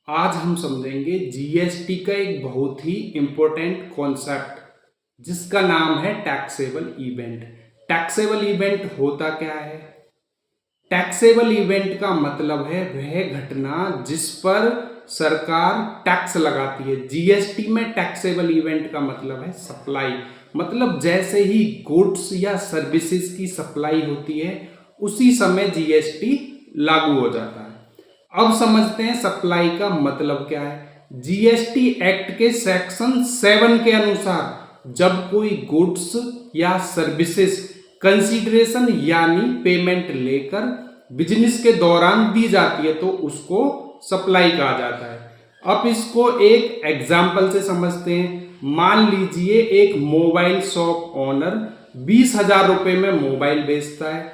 आज हम समझेंगे जीएसटी का एक बहुत ही इंपॉर्टेंट कॉन्सेप्ट जिसका नाम है टैक्सेबल इवेंट। टैक्सेबल इवेंट होता क्या है? टैक्सेबल इवेंट का मतलब है वह घटना जिस पर सरकार टैक्स लगाती है। जीएसटी में टैक्सेबल इवेंट का मतलब है सप्लाई, मतलब जैसे ही गुड्स या सर्विसेज की सप्लाई होती है उसी समय जीएसटी लागू हो जाता है। अब समझते हैं सप्लाई का मतलब क्या है। जीएसटी एक्ट के सेक्शन 7 के अनुसार जब कोई गुड्स या सर्विसेज कंसीडरेशन यानी पेमेंट लेकर बिजनेस के दौरान दी जाती है तो उसको सप्लाई कहा जाता है। अब इसको एक एग्जाम्पल से समझते हैं। मान लीजिए एक मोबाइल शॉप ओनर 20,000 रुपये में मोबाइल बेचता है,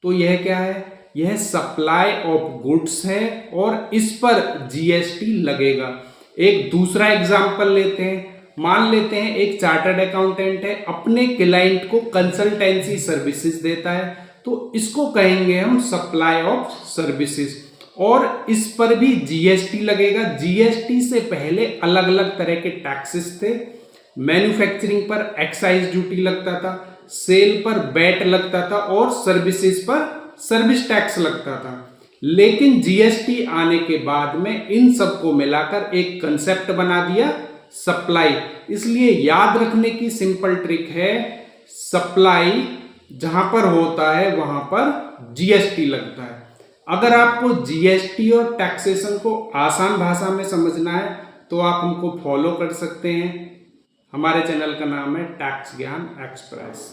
तो यह क्या है? यह सप्लाई ऑफ गुड्स है और इस पर जीएसटी लगेगा। एक दूसरा एग्जांपल लेते हैं। मान लेते हैं एक चार्टर्ड अकाउंटेंट है, अपने क्लाइंट को कंसल्टेंसी सर्विसेज देता है, तो इसको कहेंगे हम सप्लाई ऑफ सर्विसेज और इस पर भी जीएसटी लगेगा। जीएसटी से पहले अलग अलग तरह के टैक्सेस थे। मैन्युफैक्चरिंग पर एक्साइज ड्यूटी लगता था, सेल पर वैट लगता था और सर्विसेज पर सर्विस टैक्स लगता था। लेकिन जीएसटी आने के बाद में इन सबको मिलाकर एक कंसेप्ट बना दिया, सप्लाई। इसलिए याद रखने की सिंपल ट्रिक है, सप्लाई जहां पर होता है वहां पर जीएसटी लगता है। अगर आपको जीएसटी और टैक्सेशन को आसान भाषा में समझना है तो आप हमको फॉलो कर सकते हैं। हमारे चैनल का नाम है टैक्स ज्ञान एक्सप्रेस।